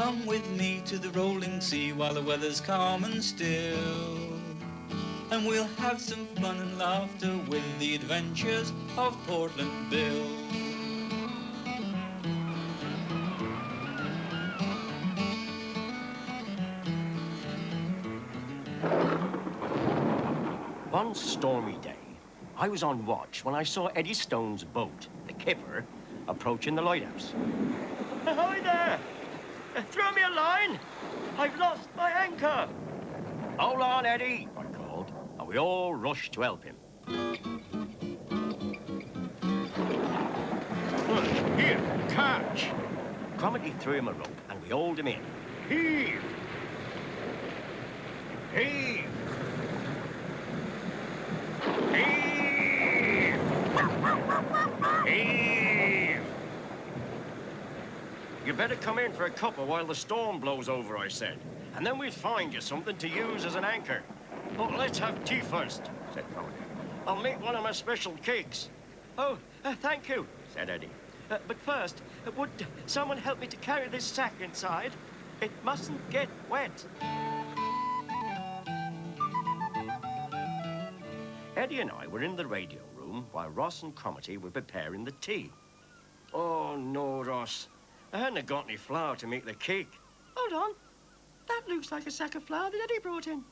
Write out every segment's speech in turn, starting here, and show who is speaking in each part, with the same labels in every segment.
Speaker 1: Come with me to the rolling sea while the weather's calm and still, and we'll have some fun and laughter with the adventures of Portland Bill.
Speaker 2: One stormy day, I was on watch when I saw Eddy Stone's boat, the Kipper, approaching the lighthouse. Ahoy there! Throw me a line! I've lost my anchor! Hold on, Eddy, I called, and we all rushed to help him. Here, catch! Cromarty threw him a rope, and we hauled him in. Heave! Heave! Heave! Heave! You better come in for a cuppa while the storm blows over, I said. And then we'll find you something to use as an anchor. But let's have tea first, said Cromarty. I'll make one of my special cakes. Oh, thank you, said Eddy. But first, would someone help me to carry this sack inside? It mustn't get wet. Eddy and I were in the radio room while Ross and Cromarty were preparing the tea. Oh, no, Ross. I hadn't got any flour to make the cake. Hold on. That looks like a sack of flour that Eddy brought in.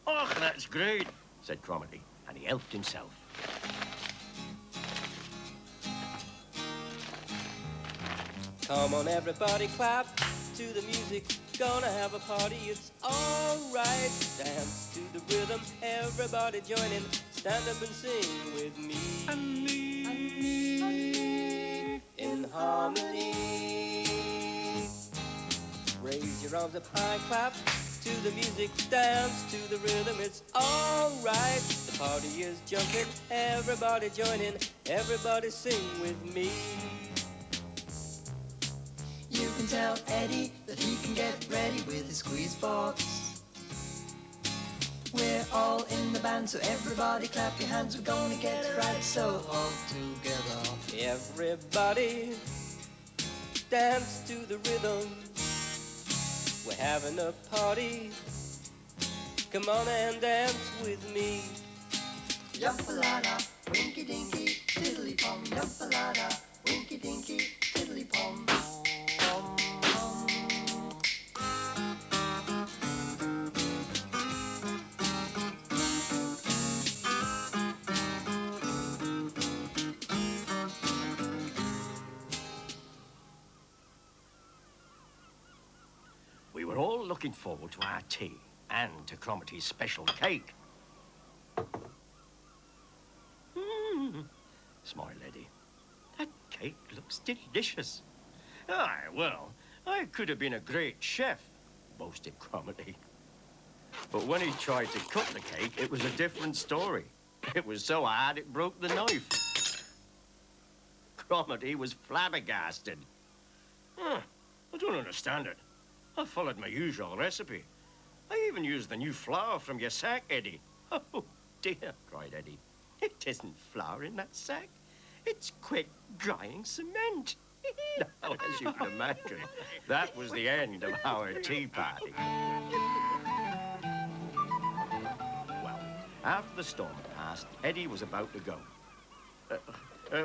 Speaker 2: Oh, that's great, said Cromarty, and he helped himself.
Speaker 3: Come on, everybody, clap to the music. Gonna have a party, it's all right. Dance to the rhythm, everybody join in. Stand up and sing with me. And me. And me. And me. In harmony. Raise your arms up high, clap to the music. Dance to the rhythm, it's all right. The party is jumping, everybody join in. Everybody sing with me.
Speaker 4: You can tell Eddy that he can get ready with his squeeze box. We're all in the band, so everybody clap your hands. We're gonna get it right, so all together.
Speaker 3: Everybody dance to the rhythm. We're having a party. Come on and dance with me.
Speaker 4: Yumpa-la-la, winky-dinky, tiddly-pom. Yumpa-la-la, winky-dinky, tiddly-pom.
Speaker 2: We were all looking forward to our tea and to Cromarty's special cake. Smiled Eddy. That cake looks delicious. Aye, well, I could have been a great chef, boasted Cromarty. But when he tried to cut the cake, it was a different story. It was so hard it broke the knife. Cromarty was flabbergasted. I don't understand it. I followed my usual recipe. I even used the new flour from your sack, Eddy. Oh, dear, cried Eddy. It isn't flour in that sack. It's quick-drying cement. Now, as you can imagine, that was the end of our tea party. Well, after the storm passed, Eddy was about to go.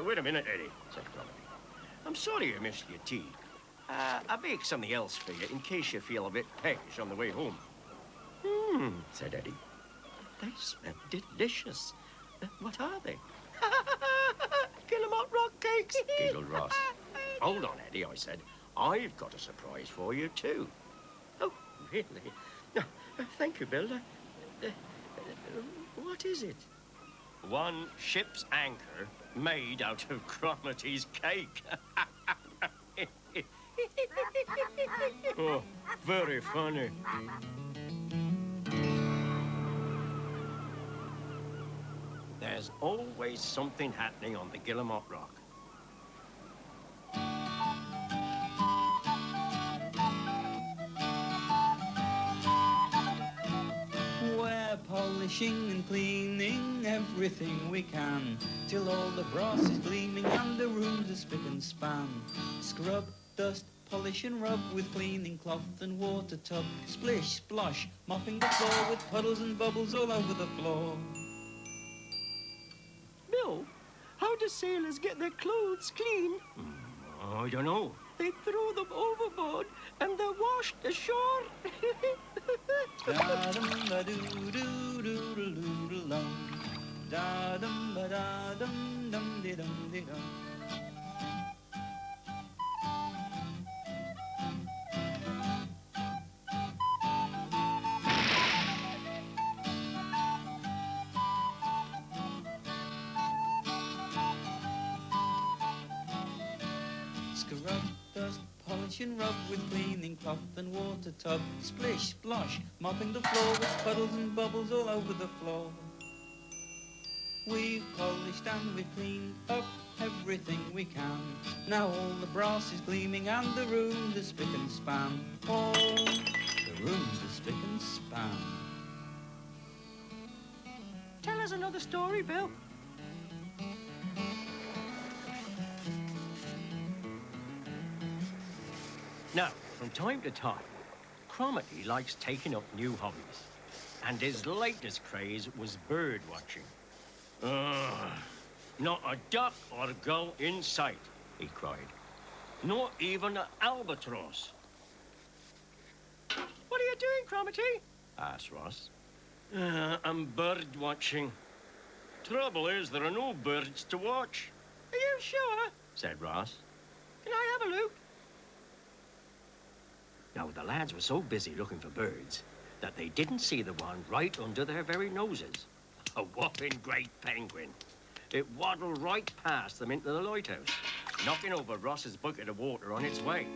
Speaker 2: Wait a minute, Eddy, said Cromarty. I'm sorry I missed your tea. I'll make something else for you in case you feel a bit peckish on the way home. Said Eddy. They smell delicious. What are they? Guillemot rock cakes, giggled Ross. Hold on, Eddy, I said. I've got a surprise for you, too. Oh, really? Thank you, Bill. What is it? One ship's anchor made out of Cromarty's cake. Oh, very funny. There's always something happening on the Guillemot Rock.
Speaker 1: We're polishing and cleaning everything we can, till all the brass is gleaming and the rooms are spick and span. Scrub, dust, polish and rub with cleaning cloth and water tub. Splish, splosh, mopping the floor with puddles and bubbles all over the floor.
Speaker 5: Bill, how do sailors get their clothes clean?
Speaker 2: I don't know.
Speaker 5: They throw them overboard and they're washed ashore.
Speaker 1: Da-dum-ba-doo-doo-doo-doo-doo-dum. Da-dum-ba-da-dum-dum-de-dum-de-dum. Scrub, dust, polish and rub with cleaning cloth and water tub. Splish, splosh, mopping the floor with puddles and bubbles all over the floor. We've polished and we've cleaned up everything we can. Now all the brass is gleaming and the room's a spick and span. Oh, the room's a spick and span.
Speaker 5: Tell us another story, Bill.
Speaker 2: Now, from time to time, Cromarty likes taking up new hobbies. And his latest craze was bird watching. Not a duck or gull in sight, he cried. Not even an albatross.
Speaker 5: What are you doing, Cromarty?
Speaker 2: Asked Ross. I'm bird watching. Trouble is, there are no birds to watch,
Speaker 5: Are you sure?
Speaker 2: said Ross.
Speaker 5: Can I have a look?
Speaker 2: Now, the lads were so busy looking for birds that they didn't see the one right under their very noses. A whopping great penguin. It waddled right past them into the lighthouse, knocking over Ross's bucket of water on its way.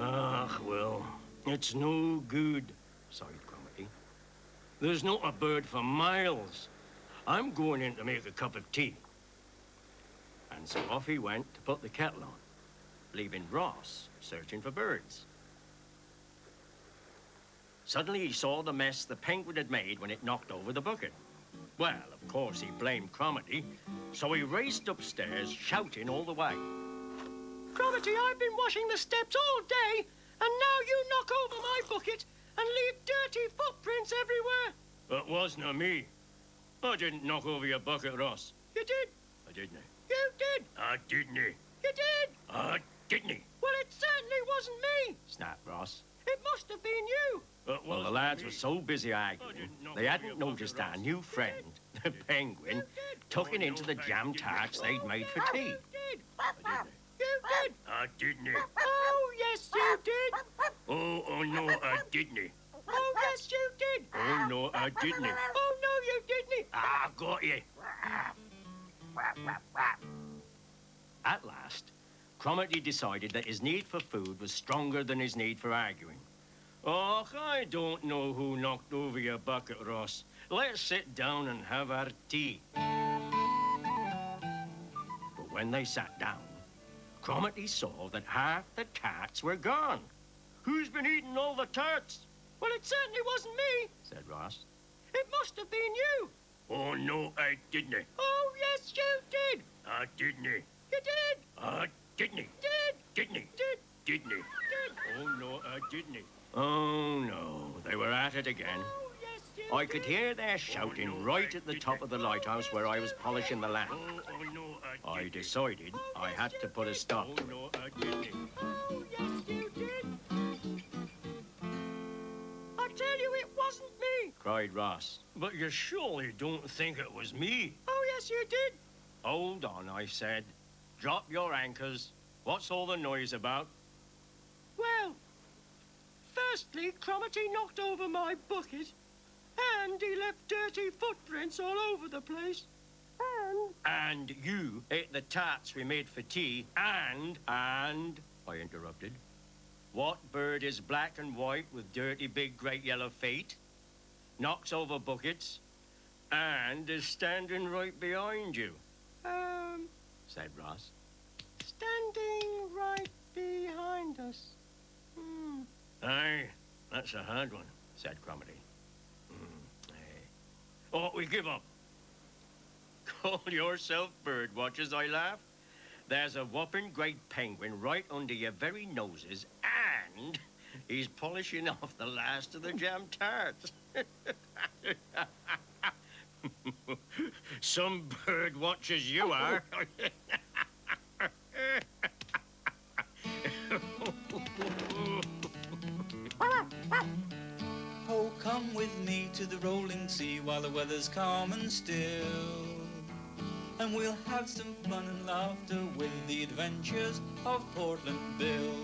Speaker 2: Ah, well, it's no good, sighed Cromarty. There's not a bird for miles. I'm going in to make a cup of tea. And so off he went to put the kettle on, leaving Ross searching for birds. Suddenly he saw the mess the penguin had made when it knocked over the bucket. Well, of course, he blamed Cromarty, so he raced upstairs, shouting all the way.
Speaker 5: Cromarty, I've been washing the steps all day, and now you knock over my bucket and leave dirty footprints everywhere.
Speaker 2: It wasn't me. I didn't knock over your bucket, Ross.
Speaker 5: You did.
Speaker 2: I didn't.
Speaker 5: You did.
Speaker 2: I didn't.
Speaker 5: You did.
Speaker 2: I didn't.
Speaker 5: Well, it certainly wasn't me.
Speaker 2: Snapped Ross.
Speaker 5: It must have been you.
Speaker 2: Well, the lads were so busy arguing, they hadn't noticed our new friend, the penguin, tucking into the jam tarts they'd made for tea.
Speaker 5: You did. You did.
Speaker 2: I didn't.
Speaker 5: Oh, yes, you did.
Speaker 2: Oh, no, I didn't.
Speaker 5: Oh, yes, you did.
Speaker 2: Oh, no, I didn't.
Speaker 5: Oh, no, you didn't.
Speaker 2: I got you. At last, Cromarty decided that his need for food was stronger than his need for arguing. Oh, I don't know who knocked over your bucket, Ross. Let's sit down and have our tea. But when they sat down, Cromarty saw that half the tarts were gone. Who's been eating all the tarts?
Speaker 5: Well, it certainly wasn't me.
Speaker 2: Said Ross.
Speaker 5: It must have been you.
Speaker 2: Oh, no, I didn't.
Speaker 5: Oh, yes, you did.
Speaker 2: I didn't.
Speaker 5: You did.
Speaker 2: I didn't.
Speaker 5: Did.
Speaker 2: Didn't.
Speaker 5: Did.
Speaker 2: Didn't.
Speaker 5: Did.
Speaker 2: Oh, no, I didn't. Oh, no, they were at it again.
Speaker 5: Oh, yes, you
Speaker 2: I could hear their shouting right at the top of the lighthouse where I was polishing the lamp. I decided I had to put a stop.
Speaker 5: Oh, yes, you did. I tell you, it wasn't me.
Speaker 2: Cried Ross. But you surely don't think it was me?
Speaker 5: Oh, yes, you did.
Speaker 2: Hold on, I said. Drop your anchors. What's all the noise about?
Speaker 5: Well, firstly, Cromarty knocked over my bucket, and he left dirty footprints all over the place.
Speaker 2: And you ate the tarts we made for tea, and, I interrupted. What bird is black and white with dirty big great yellow feet, knocks over buckets, and is standing right behind you? Said Ross.
Speaker 5: Standing right behind us.
Speaker 2: Aye, that's a hard one, said Cromarty. Oh, we give up. Call yourself bird watchers, I laugh. There's a whopping great penguin right under your very noses, and he's polishing off the last of the jam tarts. Some bird watchers you are.
Speaker 1: Oh, come with me to the rolling sea while the weather's calm and still. And we'll have some fun and laughter with the adventures of Portland Bill.